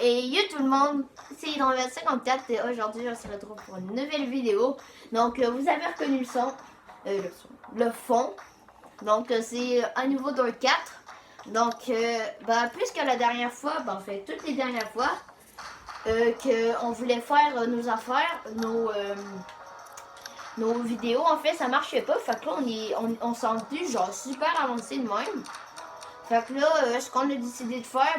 Et yo tout le monde, c'est Hydran54 et aujourd'hui on se retrouve pour une nouvelle vidéo. Donc vous avez reconnu le fond. Donc c'est à nouveau Dirt 4. Donc plus que la dernière fois, en fait toutes les dernières fois, qu'on voulait faire nos affaires, nos vidéos, en fait ça marchait pas. Fait que là on s'en dit genre super avancé de même. Fait que là, ce qu'on a décidé de faire,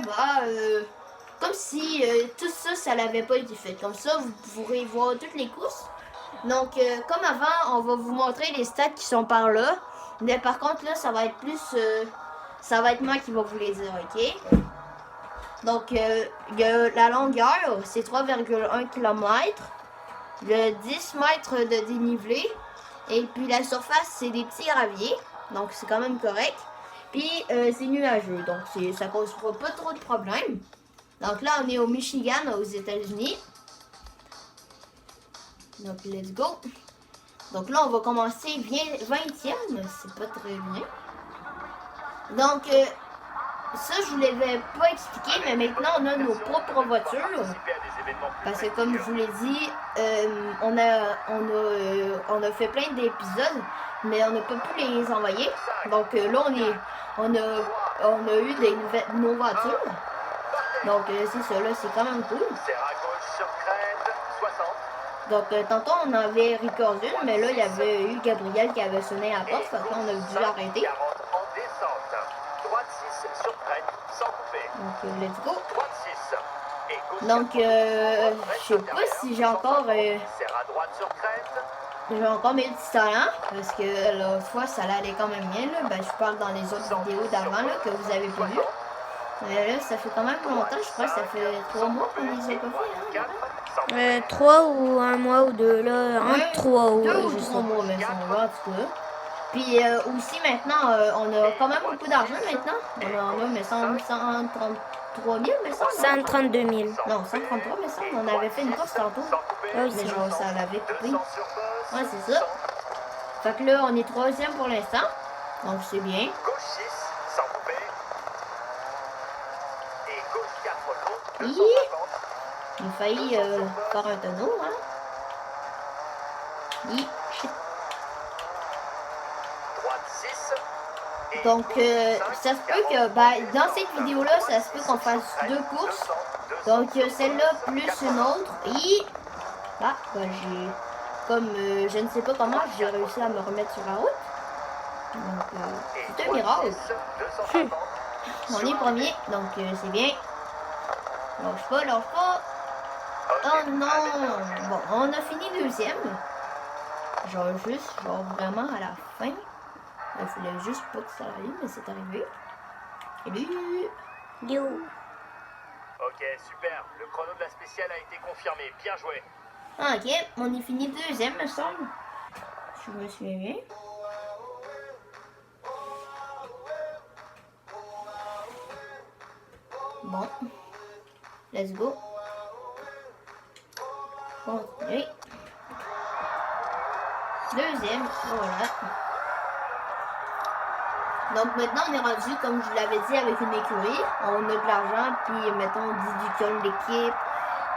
comme si tout ça, ça l'avait pas été fait. Comme ça, vous pourrez voir toutes les courses. Donc, comme avant, on va vous montrer les stats qui sont par là. Mais par contre, là, ça va être plus... ça va être moi qui va vous les dire, ok? Donc, la longueur, c'est 3,1 km. Le 10 mètres de dénivelé. Et puis la surface, c'est des petits graviers. Donc, c'est quand même correct. Puis c'est nuageux, donc ça causera pas trop de problèmes. Donc là, on est au Michigan, aux États-Unis. Donc, let's go. Donc là, on va commencer 20e, c'est pas très bien. Donc, ça, je ne l'avais pas expliqué, mais maintenant, on a nos propres voitures. Parce que, comme je vous l'ai dit, on a fait plein d'épisodes, mais on n'a pas pu les envoyer. Donc là, on a eu nos voitures. Donc c'est ça, là, c'est quand même cool. Donc tantôt, on avait recordé une, mais là, il y avait eu Gabriel qui avait sonné à la porte, donc là, on a dû arrêter. Donc let's go. Donc je sais pas si j'ai encore mes petits talents, parce que l'autre fois ça allait quand même bien là. Je parle dans les autres vidéos d'avant là que vous avez pas vu. Mais là ça fait quand même longtemps, je crois que ça fait 3 mois qu'on les a pas fait, hein? 3 ou 1 mois ou 2 là, entre 3 ou 2 ou 3 mois, mais ça va en tout cas. Puis aussi maintenant, on a quand même beaucoup d'argent maintenant. On a mais 133 000, mais ça. 132 000. Non, 133, mais ça. On avait fait une course tantôt. Ah oui, mais genre, ça l'avait coupé. Ouais, c'est ça. Fait que là, on est 3e pour l'instant. Donc, c'est bien. Il a failli faire un tonneau, hein. Donc, ça se peut que, dans cette vidéo-là, ça se peut qu'on fasse 2 courses. Donc, celle-là plus une autre. Et, j'ai, comme, je ne sais pas comment, j'ai réussi à me remettre sur la route. Donc, c'est un miracle. On est premier, donc c'est bien. Lâche pas, lâche pas. Oh non! Bon, on a fini 2e. Genre vraiment à la fin. Il fallait juste pas que ça arrive, mais c'est arrivé. Salut! Yo! Ok, super. Le chrono de la spéciale a été confirmé. Bien joué. Ok, on est fini 2e, me semble. Je me souviens bien. Bon. Let's go. Continuez. 2e, voilà. Donc maintenant on est rendu, comme je l'avais dit, avec une écurie. On a de l'argent, puis mettons du l'équipe,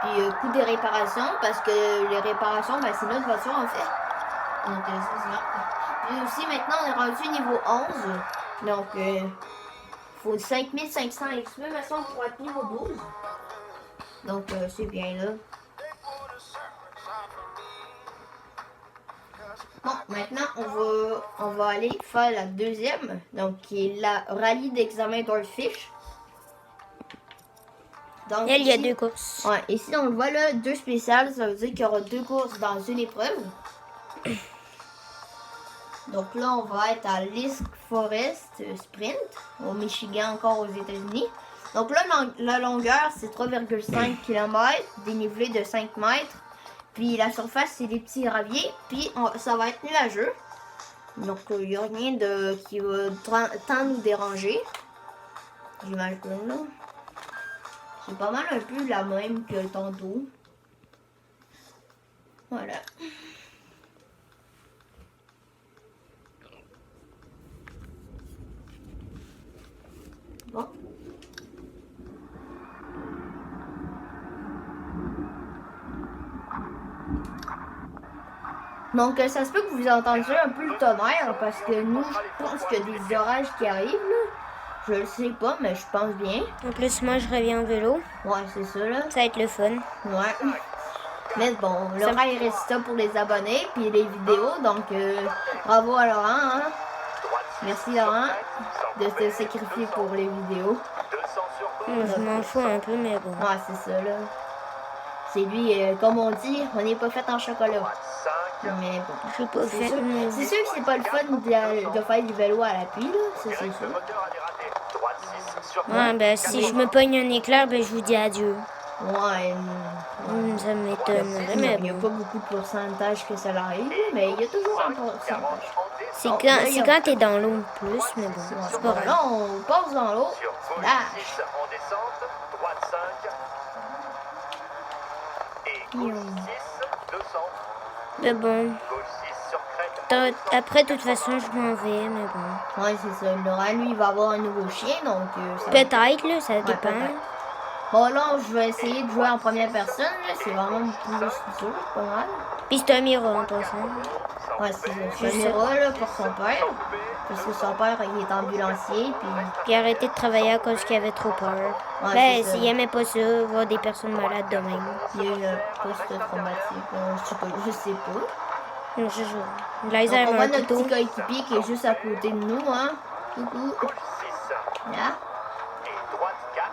puis coût des réparations, parce que les réparations, c'est notre voiture en fait. Donc c'est ça. Puis aussi maintenant on est rendu niveau 11. Donc faut 5500 XP, mais ça pour être niveau 12. Donc c'est bien là. Bon, maintenant, on va aller faire la 2e, donc qui est la rallye d'examen d'Oldfish. Donc, il y a 2 courses. Ouais, ici, on le voit là, 2 spéciales, ça veut dire qu'il y aura 2 courses dans une épreuve. Donc là, on va être à Lisk Forest Sprint, au Michigan, encore aux États-Unis. Donc là, la longueur, c'est 3,5 km, dénivelé de 5 mètres. Puis la surface, c'est des petits graviers. Puis ça va être nuageux. Donc il n'y a rien qui va tant nous déranger. J'imagine là. C'est pas mal un peu la même que tantôt. Voilà. Bon. Donc, ça se peut que vous entendiez un peu le tonnerre parce que nous, je pense qu'il y a des orages qui arrivent, là. Je le sais pas, mais je pense bien. En plus, moi, je reviens en vélo. Ouais, c'est ça, là. Ça va être le fun. Ouais. Mais bon, Laurent, il reste ça pour les abonnés, puis les vidéos. Donc, bravo à Laurent, hein. Merci, Laurent, de te sacrifier pour les vidéos. Je m'en fous un peu, mais bon. Ouais, c'est ça, là. C'est lui, comme on dit, on n'est pas fait en chocolat. Mais bon. Je suis pas fait. C'est sûr que c'est pas le fun de faire du vélo à la pluie, là. Ça, c'est sûr. Ouais, ben, si je me pogne un éclair, ben, je vous dis adieu. Ouais. Ça m'étonnerait, Il mais n'y a bon. pas beaucoup de pourcentage que ça l'arrive, mais il y a toujours un pourcentage. C'est quand t'es dans l'eau plus, mais bon, c'est pas Bon, grave. là, on passe dans l'eau. Là. En descente, droite 5. Et gauche 6, 200. Mais bon, Gauche 6 sur crête. après, de toute façon, je m'en vais, mais bon. Ouais, c'est ça. Laurent, lui, il va avoir un nouveau chien, donc... ça... Peut-être, là, ça dépend. peut-être. Bon, là, je vais essayer de jouer en première personne, là. C'est vraiment plus dur, pas mal. Puis c'est un Mira en passant. Ouais, c'est ça. C'est un Mira, là, pour son père. Parce que son père, il est ambulancier, puis... Puis arrêter de travailler à cause qu'il avait trop peur. Ouais, Ben, c'est ça. s'il aimait pas ça, voir des personnes malades de même. Il y a eu le post-traumatique, je sais pas. Donc, je joue. Là, ils Donc, on avaient voit un notre couteau. petit coéquipier qui est juste à côté de nous, hein. Coucou. Gauche 6. Là. Et droite 4.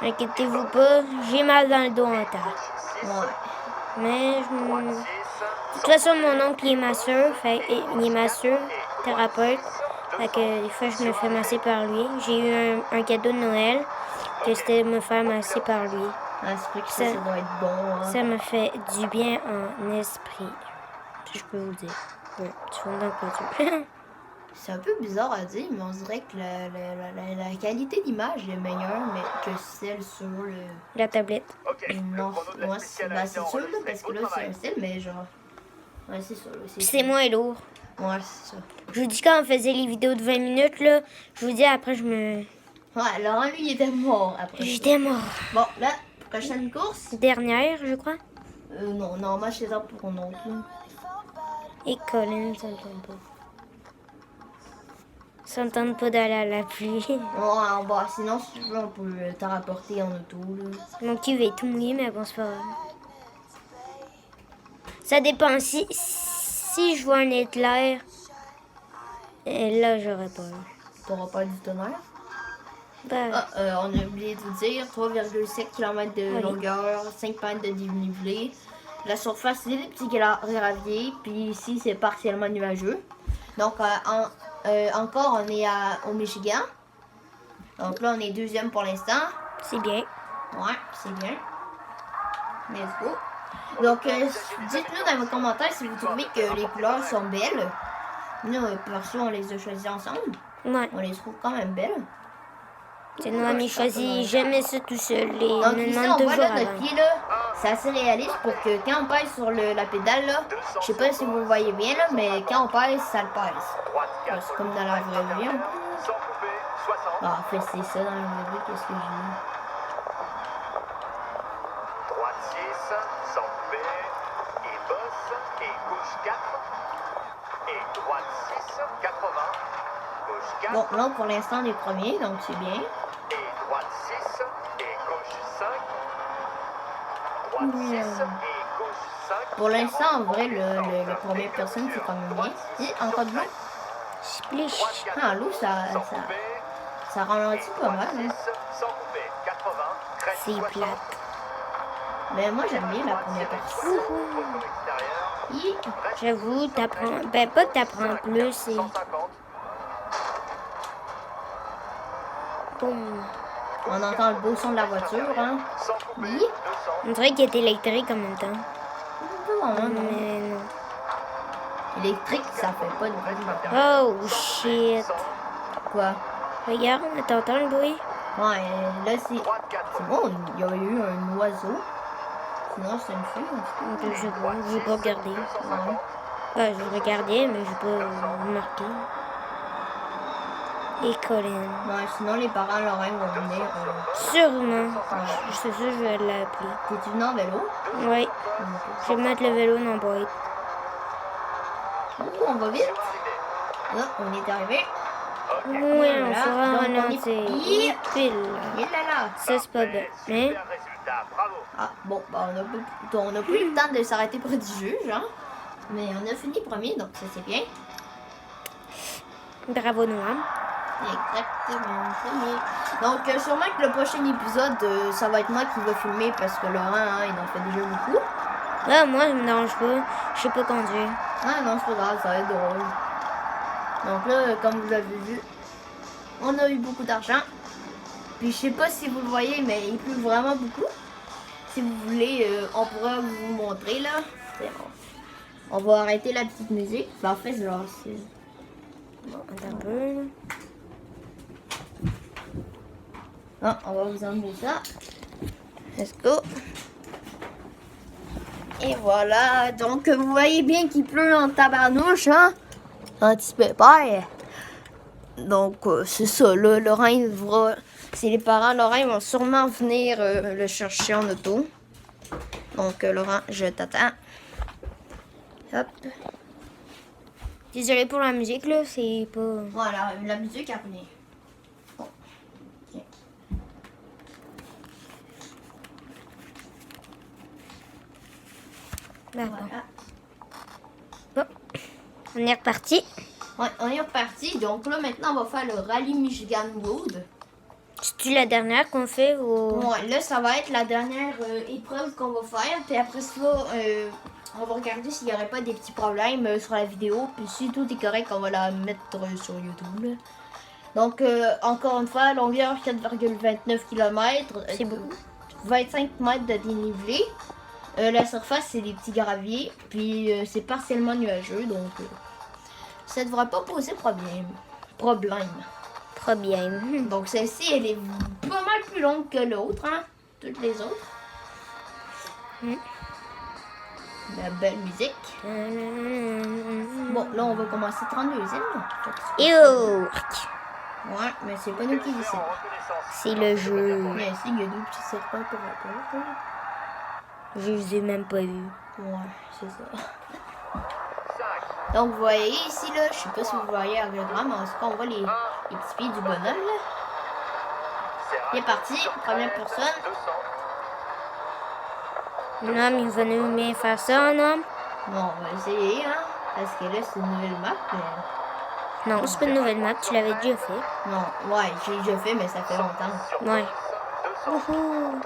Inquiétez-vous pas, j'ai mal dans le dos en terre. 6. Ouais. Mais Droite 6. de toute façon, mon oncle il est masseur, il est masseur, thérapeute. Fait que des fois, je me fais masser par lui. J'ai eu un cadeau de Noël que c'était de me faire masser par lui. Ah, c'est vrai que ça doit être bon, hein. Ça me fait du bien en esprit. Si je peux vous dire. Ouais, tu fais dans le peinture. C'est un peu bizarre à dire, mais on dirait que la qualité d'image est meilleure mais que celle sur le... La tablette. Ok. Non, Le chrono de la ouais, spéciale a bah, été c'est sûr, là, enregistré. parce que Au là, c'est travail. un style, mais genre... Ouais, c'est sûr, là, Puis c'est moins lourd. Ouais, c'est ça. Je vous dis, quand on faisait les vidéos de 20 minutes, là, je vous dis, après, Ouais, Laurent, lui, il était mort après. j'étais mort. Bon, là, prochaine course. Dernière, je crois. Non, normalement, c'est ça pour un autre, là. Et Colin, ça me tente pas. Ça me tente pas d'aller à la pluie. Ouais, bah, sinon, si tu veux, on peut te rapporter en auto, là. Mon cul va être tout mouillé, mais bon, c'est pas grave. Ça dépend. Si je vois un éclair, là, j'aurais peur. T'auras pas du tonnerre. Ben, Ah, on a oublié de vous dire, 3,7 km de Oui. longueur, 5 mètres de dénivelé. La surface, c'est des petits graviers, puis ici, c'est partiellement nuageux. Donc, encore, on est au Michigan. Donc là, on est deuxième pour l'instant. c'est bien. Ouais, c'est bien. Let's go. Donc, dites-nous dans vos commentaires si vous trouvez que les couleurs sont belles. Nous, perso, on les a choisies ensemble. Ouais. On les trouve quand même belles. C'est nous, on est choisi. Jamais ça tout seul. Et on Donc nous ici, demande on voit toujours là, notre avant. pied là, c'est assez réaliste pour que quand on pèse sur la pédale là, je sais pas si vous le voyez bien là, mais quand on pèse, ça le pèse. Droite Ouais, 4. c'est comme dans la vraie vie. Hein. Sans couper. 60. Ah, en fait, c'est ça dans la vraie vie, qu'est-ce que j'ai dit? Droite 6. Sans couper. Et bosse. Et gauche 4. Et droite 6. 80. Gauche 4. Bon, là pour l'instant on est premiers, donc c'est bien. Et droite 6. Et gauche 5. Droite 6. Et gauche 5. Pour l'instant, en vrai, le première personne, c'est quand même bien. Et encore de l'eau. Splish. Ah, l'eau, ça ralentit pas mal. Hein. Sans couper. 80. Crête C'est 60. plate. Mais moi, j'aime bien la première personne. Photo extérieure. Hi. J'avoue, t'apprends. Ben, pas que t'apprends plus, c'est. 150. Boum. On entend le beau son de la voiture, hein. Sans couper. Oui. 200. On dirait qu'il est électrique en même temps. Pas vraiment, non. Mais non. Électrique, ça fait pas de bruit. Oh shit. Quoi? Regarde, t'entends le bruit? Ouais, là, c'est... Droite 4. C'est bon, il y a eu un oiseau. Sinon, c'est une fille. En tout Je sais pas, j'ai pas regardé. cas. Ouais. Ben, j'ai regardé, mais j'ai pas remarqué. Et Colin. Ouais, sinon, les parents Lorrain vont venir. Sûrement. Ouais. Je suis sûre que je vais l'appeler. T'es-tu venu en vélo? Oui, je vais mettre le vélo dans la boîte. On va vite. Là, on est arrivé. Oui, on Voilà. fera Donc, on est- ralentir. Yep. Pile. Et là là. Ça, c'est pas bien. Mais, Super résultat, bravo. Ah, bon, bah, on n'a pas eu le temps de s'arrêter près du juge, hein. Mais on a fini premier, donc ça c'est bien. bravo, Noam. Exactement, premier. Donc, sûrement que le prochain épisode, ça va être moi qui va filmer parce que Laurent, hein, il en fait déjà beaucoup. Ah, moi, je me dérange pas. Je sais pas conduire. Ah non, c'est pas grave, ça va être drôle. Donc là, comme vous l'avez vu, on a eu beaucoup d'argent. Puis je sais pas si vous le voyez, mais il pleut vraiment beaucoup. Si vous voulez, on pourra vous montrer là. On va arrêter la petite musique. Ben, en fait, genre, c'est... Bon, attends un peu. Ah, on va vous enlever ça. Let's go. Et voilà, donc vous voyez bien qu'il pleut en tabarnouche, hein? Un petit pépère. Donc c'est ça, là, Laurent, il va... C'est les parents, Laurent, ils vont sûrement venir le chercher en auto. Donc Laurent, je t'attends. Hop. Désolé pour la musique, là. C'est pas... Voilà, la musique a venu. Bon. Tiens. D'accord. Voilà. Bon. On est reparti. Ouais, on est reparti. Donc là, maintenant, on va faire le rallye Michigan Road. C'est-tu la dernière qu'on fait ou... Ouais, là, ça va être la dernière épreuve qu'on va faire. Puis après ça, on va regarder s'il n'y aurait pas des petits problèmes sur la vidéo. Puis si tout est correct, on va la mettre sur YouTube. Là. Donc, encore une fois, longueur 4,29 km. C'est beaucoup. 25 mètres de dénivelé. La surface, c'est des petits graviers. Puis c'est partiellement nuageux. Donc, ça ne devrait pas poser problème. Trop bien. Donc celle-ci, elle est pas mal plus longue que l'autre, hein? Toutes les autres. La belle musique. Bon, là, on va commencer 32e. Ew. Ouais, mais c'est pas nous qui décidons. C'est le jeu. Mais si, il y a deux petits serpents pour rapport. Je les ai même pas vus. Ouais, c'est ça. Donc, vous voyez ici, là, je sais pas si vous voyez avec le gramme, mais en tout cas, on voit les petits pieds du bonhomme, là. Il est parti, première personne. Non, il va nous bien faire ça, non? Bon, on va essayer, hein. Parce que là, c'est une nouvelle map, mais... Non, c'est pas une nouvelle map, tu l'avais déjà fait. Non, ouais, j'ai déjà fait, mais ça fait longtemps. Ouais. Wouhou.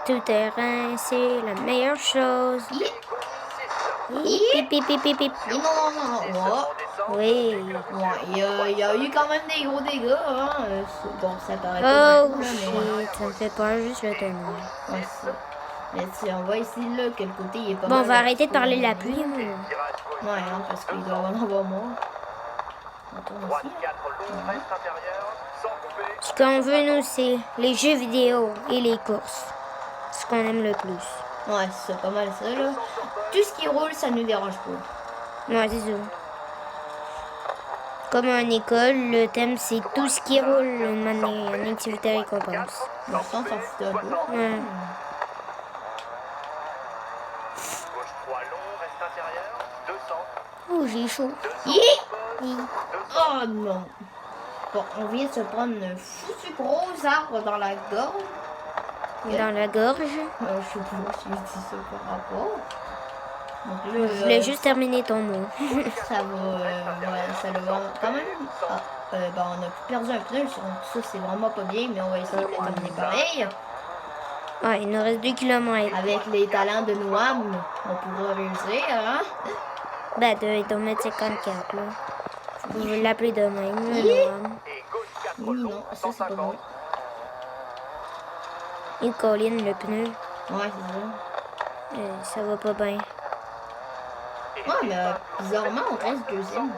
Tout terrain, c'est la meilleure chose. Pip, pip, pip, pip, pip. Et non. Ouais. Oui. Ouais, il y a eu quand même des gros dégâts, hein. Bon, ça paraît pas Oh beaucoup, là, mais... shit, ça me fait peur juste le tonnerre. Ouais, c'est ça. Mais si on voit ici, là, que le côté, il est pas Bon, mal... on va arrêter de parler de la pluie, moi. Ouais, hein, parce qu'il doit en avoir moins. On tourne Droite ici. 4 longs, reste intérieur, sans couper. Ce qu'on veut, nous, c'est les jeux vidéo et les courses. Ce qu'on aime le plus. Ouais, c'est pas mal ça, là. Tout ce qui roule, ça nous dérange pas. Ouais, c'est ça. Comme en école, le thème, c'est tout ce qui roule, une activité récompense. Bon, ça, on s'en fout un peu. Ouais. Gauche 3 long, reste intérieur, 200. Oh, j'ai chaud. Hi! Oh non! Bon, on vient de se prendre un foutu gros arbre dans la gorge. Dans la gorge. Je sais pas si je dis ça par rapport. Donc là, Je voulais juste terminer ton mot. ça va, ouais, ça va quand même. Ah, ben, on a perdu un pneu, donc ça c'est vraiment pas bien, mais on va essayer de le terminer pareil. Ouais, il nous reste 2 km. Avec les talents de Noam, on pourra réussir, hein? Ben, de 2,54 m, là. Je vais l'appeler de même, là, Hi! Noam. Et gauche 4 Oui, long, non, ça c'est pas 150. bon. Il colline le pneu. Ouais, c'est ça. Ça va pas bien. Ouais, mais bizarrement, on reste deuxième.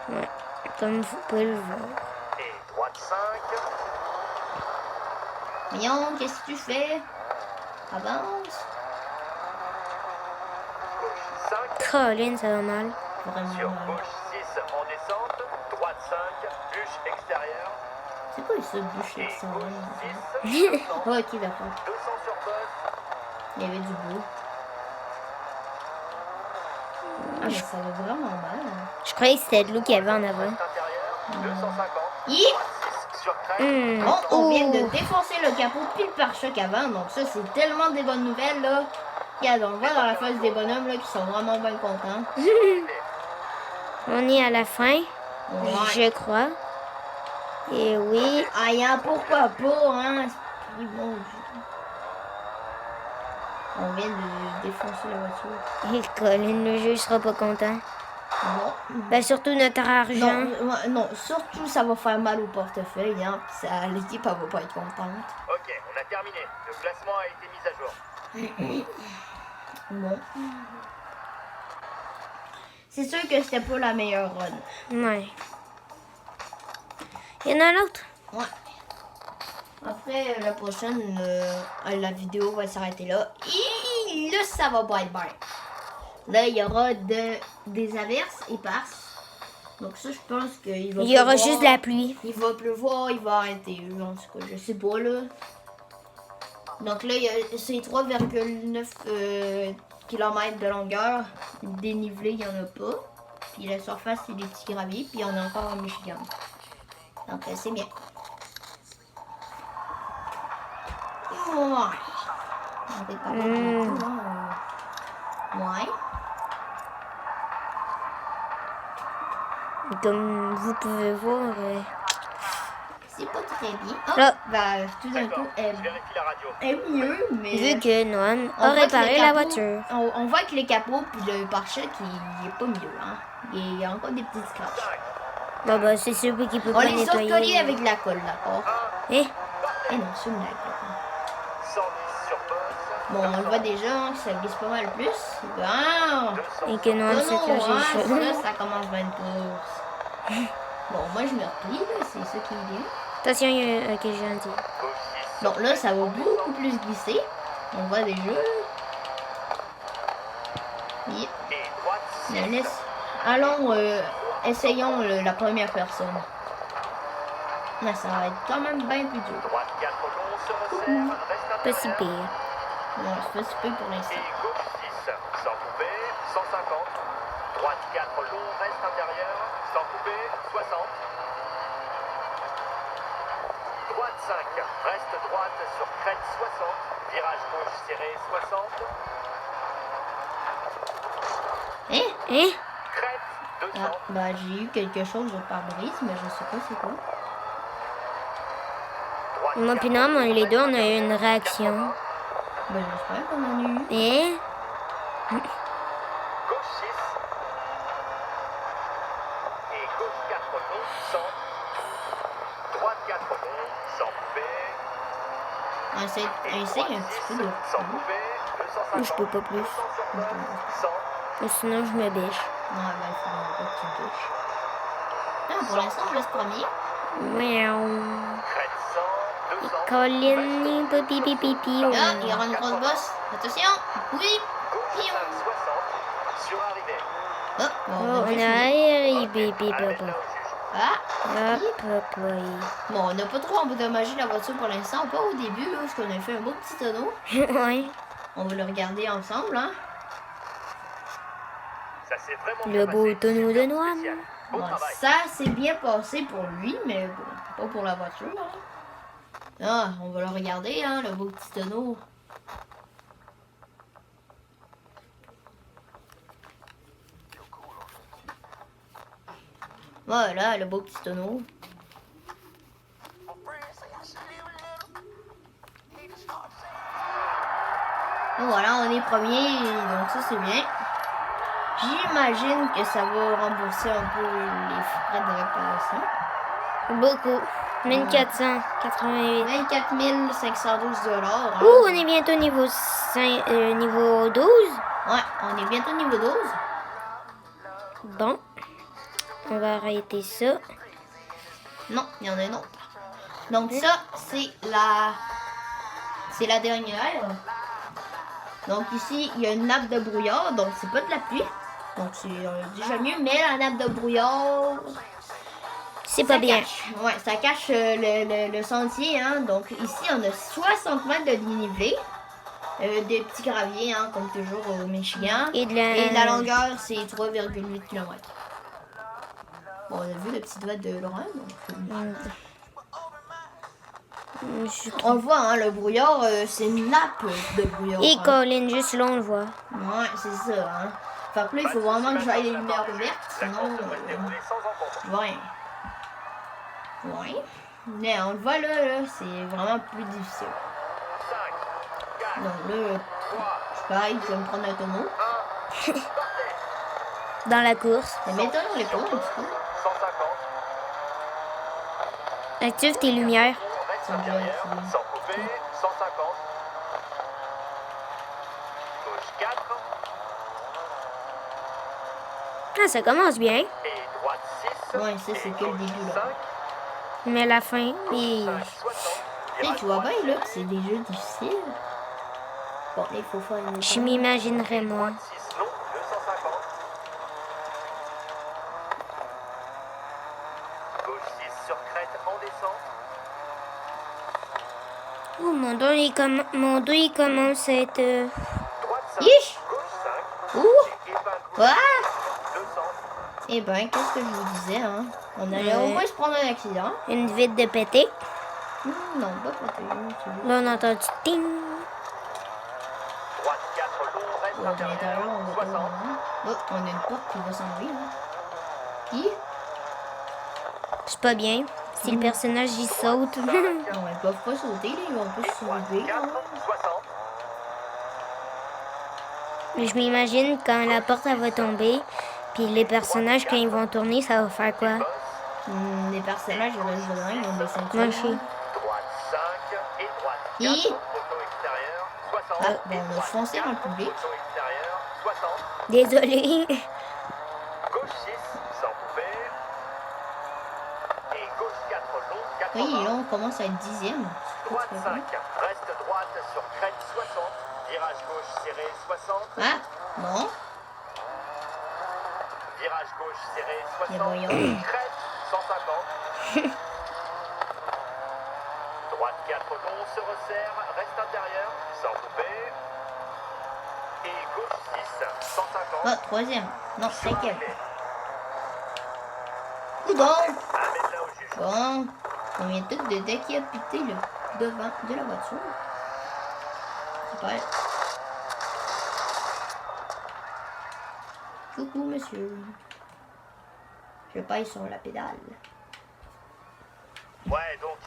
Ouais, comme vous pouvez le voir. Et droite 5. Voyons, qu'est-ce que tu fais? Avance. Gauche 5. Colline, ça va mal. Vraiment Sur mal. gauche 6 en descente. Droite 5. Bûche extérieure. C'est quoi ça, bûche Et extérieure? gauche 6. 200 Oh, ok, d'accord. sur poste. Il y avait du bout. mais ça va vraiment mal. Je croyais que c'était de l'eau qu'il y avait en avant. Intérieur, 250. Hi! 6 sur crête. Bon, on vient de défoncer le capot puis le pare-choc avant, donc ça, c'est tellement des bonnes nouvelles, là. Regarde, on voit dans la face des bonhommes, là, qui sont vraiment bien contents. On est à la fin, Ouais. je crois. Et oui, Ah, hein, pourquoi pas, hein? C'est bon, on vient de défoncer la voiture. et Colin, le jeu sera pas content. Non. Ben, surtout notre argent. Non, surtout ça va faire mal au portefeuille, hein. L'équipe, elle va pas être contente. Ok, on a terminé. Le classement a été mis à jour. Bon. C'est sûr que c'était pas la meilleure run. Ouais. Il y en a un autre. Ouais. Après, la prochaine, la vidéo va s'arrêter là. Et là, ça va pas être bien. Là, il y aura des averses éparses. Donc ça, je pense qu'il va Il y aura pleuvoir. juste de la pluie. Il va pleuvoir, il va arrêter. En tout cas, je sais pas, là. Donc là, c'est 3,9 km de longueur. Dénivelé, il n'y en a pas. Puis la surface, c'est des petits graviers. Puis il y en a encore en Michigan. Donc c'est bien. Ouais. On peut pas mettre beaucoup, hein. Ouais. Comme vous pouvez voir, C'est pas très bien. Ah, Là. bah, tout d'un D'accord, coup, je vérifie la radio. elle est mieux, mais... vu que Noam on a voit que réparé le la capot- voiture. On voit que les capots puis le pare-choc, il est pas mieux, hein. Il y a encore des petits scratchs. Bon, bah, c'est celui qui peut On pas les a nettoyer. recollés avec de la colle, d'accord? Eh? Eh non, c'est une blague. 110 sur boss. Bon, on le voit déjà, hein, que ça glisse pas mal plus. Bon. Et que Noam s'est Non, caché hein, les cheveux. ça commence bien une course. Bon, moi, je me replie, là, c'est ça qui est bien. Attention, il y a un... Ok, j'ai un dit. Gauche 6. Donc là, ça va beaucoup plus glisser. On voit déjà. Yep. Et droite 6. Mais allons, essayons la première personne. Là, ça va être quand même bien plus dur. Droite 4 long se resserre. Reste Pas si intérieur. pire. Non, c'est pas si peu pour l'instant. Et gauche 6. Sans couper. 150. Droite 4 long reste intérieur. Sans couper. 60. Droite 5. Reste droite sur crête 60. Virage gauche serré 60. Hein? Hein? Crête 200. Ah, bah j'ai eu quelque chose de pare-brise, mais je sais pas c'est quoi. Droite Moi 4 puis Noam, long, les deux, on a eu reste une réaction. 80. Ben j'espère qu'on en a eu. Hein? Gauche 6. Et gauche 4 long 100. Droite 4 long sans couper. On essaye un petit peu de... Sans couper. 250. Je peux pas plus. 100. Ou sinon, je me bêche. Ouais, ben il faudra pas que tu touches. Non, pour l'instant, on reste premier. Miaou. Crête 100. 200. Colin, pipi, pipi, pipi. Ah, il y aura une grosse bosse. Attention! Oui! Gauche 5 60. Sur arrivée. Oh, Oh, on on a juste... a un pipi, Arrête papa. là au juge. Ah! Hop, hop, oui. Bon, on n'a pas trop endommagé la voiture pour l'instant. Pas au début, là, parce qu'on a fait un beau petit tonneau. Ouais. On va le regarder ensemble, hein. Ça s'est vraiment Le bien beau passé. tonneau de Noam. Spécial. Bon Bon, travail. ça s'est bien passé pour lui, mais bon, pas pour la voiture. Hein. Ah, on va le regarder, hein, le beau petit tonneau. Voilà, le beau petit tonneau. Donc voilà, on est premier, donc ça c'est bien. J'imagine que ça va rembourser un peu les frais de réparation. Beaucoup. 1488. 24 512 $. Hein. Ouh, on est bientôt niveau 5, niveau 12. Ouais, on est bientôt niveau 12. Bon. On va arrêter ça. Non, il y en a une autre. Donc ça, c'est la dernière. Donc ici, il y a une nappe de brouillard, donc c'est pas de la pluie. Donc c'est déjà mieux, mais la nappe de brouillard, C'est pas bien. Ouais, ça cache le sentier, hein. Donc ici, on a 60 mètres de dénivelé. Des petits graviers, hein, comme toujours au Michigan. Et de Et la longueur, c'est 3,8 km. Bon, on a vu le petit doigt de Laurent. Donc, on le voit, hein, le brouillard, c'est une nappe de brouillard. Et hein. Colin, juste là, on le voit. Ouais, c'est ça. Hein. Fait que là, il faut vraiment que j'aille les lumières vertes, La sinon... course devrait se dérouler sans encombre. ouais. Ouais. Mais on le voit là, c'est vraiment plus difficile. 5, 4, Donc là, 3, pareil, je vais me prendre un tonneau. 1, partez. Dans la course. Mais mettons les paumes un petit peu. 150. Active tes lumières. Reste Ça doit intérieur, être- sans couper. 150. Gauche 4. Ah, ça commence bien. Et droite 6. Ouais, ça, c'est que le début, là. 5, Mais la fin, et... 5, 60. Tu sais, tu vois bien là que c'est des jeux difficiles. Bon, là, il faut faire une... je m'imaginerais moi. 6 long, 250. Gauche 6 sur crête en descente. Oh, mon dos, il commence à être... Droite 5. Yish! Gauche 5. Ouh! Et épingle gauche Ah! 200. Eh ben, qu'est-ce que je vous disais, hein? On allait au moins se prendre un accident. une vide de pété. Non, pas pour Là, on entend du ting. Droite 4 long, reste à l'intérieur, intérieur. on va pas 60. vraiment. Oh, on a une porte qui va s'enlever, là. Qui? C'est pas bien. Si le personnage, il saute. Non, ils peuvent pas sauter, là. Ils vont pas se soulever, 4, là. 60. Mais je m'imagine quand la porte, elle va tomber. Puis les personnages, quand ils vont tourner, ça va faire quoi? Les personnages, ils restent dedans, ils ont des ceintures. Moi, je suis... Droite 5 et droite 4. Hi! Auto extérieur, 60. Ah, ben, on a foncé dans le public. Auto extérieur, 60. Désolée. Gauche 6, sans couper. Et gauche 4 long, 80. Oui, là, on commence à être 10e. Droite 5, reste droite sur crête 60. Virage gauche serré 60. Ah, non. Virage gauche serré Mais 60. voyons. Crête 150. Droite 4 long se resserre, reste intérieur, sans couper. Et gauche 6, 150. Ah, 3e. Non, 5e. Arrivé. Coudon! Amène-la au juge. Bon, on vient tout de décapiter le devant de la voiture. Super. Coucou, monsieur. Je paye sur la pédale. Ouais, donc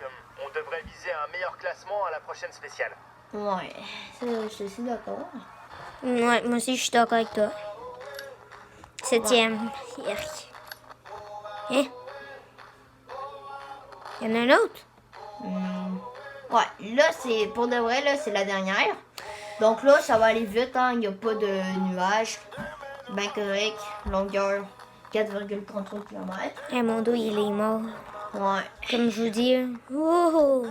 on devrait viser un meilleur classement à la prochaine spéciale. Ouais, ça, je suis d'accord. Ouais, moi aussi, je suis d'accord avec toi. 7e. Yark. Hein? Il y en a un autre? Ouais, là, c'est pour de vrai, là, c'est la dernière. Donc là, ça va aller vite, hein. Il n'y a pas de nuages. Ben correct. Longueur 4,33 km. Eh, mon dos, il est mort. Ouais. Comme je vous dis. Oh!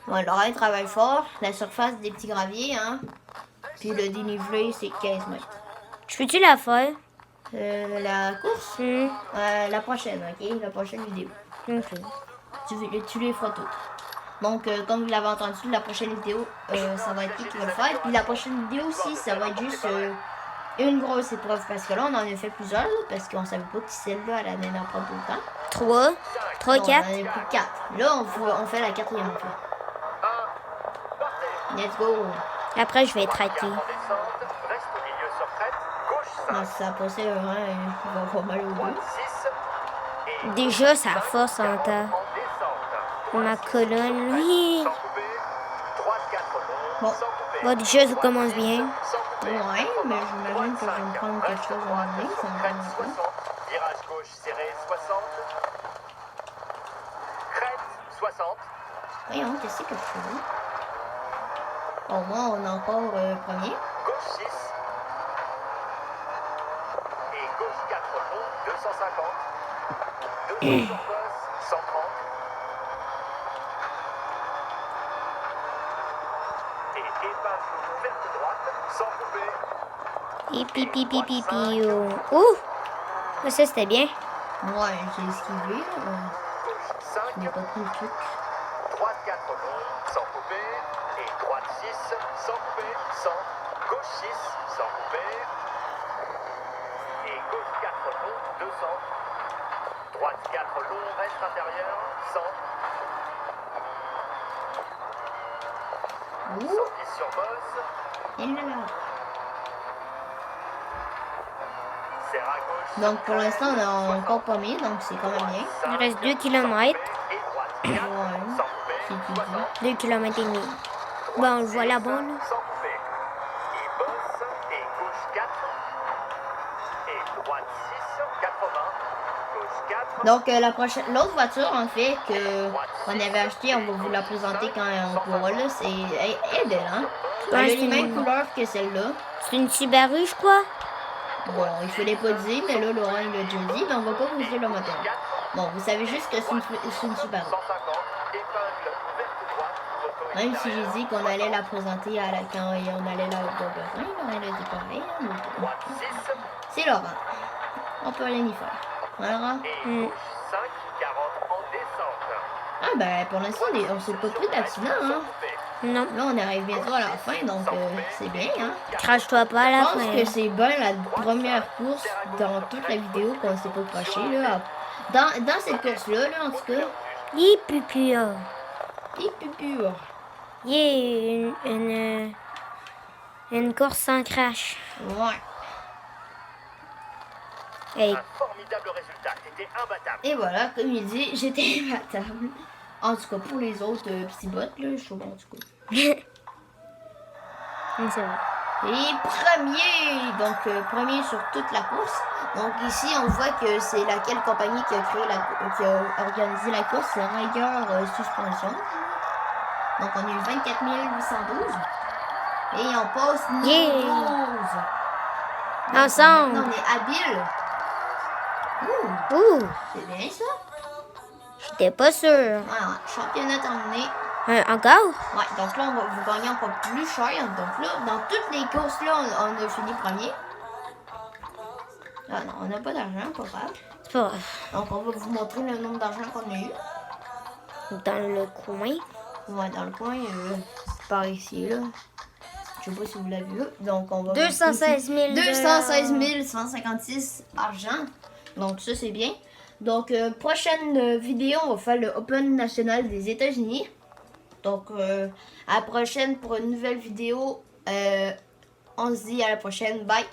Ouais, Laurent travaille fort. La surface des petits graviers, hein. Puis le dénivelé, c'est 15 mètres. Je peux-tu la faire? La course, la prochaine, ok? La prochaine vidéo. Ok. Tu les feras toutes. Donc, comme vous l'avez entendu, la prochaine vidéo, ça va être lui qui va le faire. Puis la prochaine vidéo aussi, ça va être juste une grosse épreuve. Parce que là, on en a fait plusieurs, là, parce qu'on savait pas que celle-là, elle allait en prendre tout le temps. 3. 3, Non, 4. On en a pris 4. Là, on fait la 4e. En fait. Let's go. Après, je vais être traqué. En descente, reste au milieu sur crête. Gauche 5, Non, si ça passait, il va avoir mal au droite dos. 6. Et Déjà, ça force en temps. en descente. Ma colonne, oui. Sans couper. Droite 4 long, Bon. sans couper. Bon, déjà, ça commence bien. Sans couper. Ouais, mais j'imagine que je vais me prendre quelque chose à un moment donné, ça me Crête prend un peu. 60. Virage gauche serré 60. Crête 60. Voyons, qu'est-ce que je fais? Au moins, on est encore premier. Gauche 6. Et gauche 4 long, 250. 200 sur bosse, 130. Et épingle ouverte droite, sans couper. Et pipi, pipi, pipi. Ouh! Oh, ça, c'était bien. Ouais, j'ai esquivé, là. Gauche Je n'ai 5. pas pris le truc. Droite 4 long, sans couper. Et droite Droite 6, sans couper, 100. Gauche 6, sans couper. Et gauche 4 long, 200. Droite 4 long, reste intérieur, 100. Ouh. Sortie sur bosse. Et là, là. Serre à gauche. Donc pour l'instant, on a encore pas mis, donc c'est quand même bien. Il reste 2 km. Et droite 4, Ouais, sans couper, si tu dis. 60. 2 km et demi. Bon, on le voit là-bas, là. Sans couper. Et bosse. Et gauche 4. Et droite 6, 80. Gauche 4. Donc l'autre voiture en fait que qu'on avait acheté, on va vous la présenter quand on pourra là. C'est elle est belle, hein. Elle a Ouais, les c'est mêmes une- couleurs que celle-là. C'est une Subaru, je crois. Bon, il fallait pas dire, mais là Laurent il l'a déjà dit, mais on va pas vous dire le moteur. Bon, vous savez juste que c'est une Subaru. 150. Épingle ouverte droite. Auto Même si extérieur. j'ai dit qu'on allait la présenter quand on allait là au Bourgogne, Laurent l'a dit pareil. Hein, mais- Droite 6. C'est Laurent. On peut rien y faire. Voilà. Et Mm. gauche 5, 40 en descente. Ah ben pour l'instant on s'est pas pris d'accident, hein. Non. Là on arrive bientôt à la fin, donc c'est bien, hein. Crache-toi pas à Je la pense fin. que c'est bien la première course dans toute la vidéo qu'on s'est pas craché, là. Dans cette course-là, là, en tout cas. Hi, pupia. Hip, hip, hip. Yeah, une course sans crash. Ouais. Hey, Un formidable résultat. T'étais imbattable. Et voilà, comme il dit, j'étais imbattable. En tout cas, pour les autres petits bots, là, je trouve en tout cas. c'est vrai. Et premier, donc premier sur toute la course. Donc ici, on voit que c'est laquelle compagnie qui a créé qui a organisé la course, c'est Ryder Suspension. Donc on a eu 24 812. Et on passe niveau Yeah. 12. Donc, Ensemble. maintenant, on est habile. Ouh, Ouh, c'est bien ça. j'étais pas sûr. Voilà, championnat terminé. Encore? Ouais, donc là, on va vous gagner encore plus cher. Donc là, dans toutes les courses, là, on a fini premier. Ah non, on n'a pas d'argent, pas grave. C'est pas grave. Donc, on va vous montrer le nombre d'argent qu'on a eu. Dans le coin. Ouais, dans le coin, par ici, là. Je sais pas si vous l'avez vu. Donc, on va... 216 000. 216 156 argent. Donc, ça, c'est bien. Donc, prochaine vidéo, on va faire le Open national des États-Unis. Donc, à la prochaine pour une nouvelle vidéo. On se dit à la prochaine. Bye!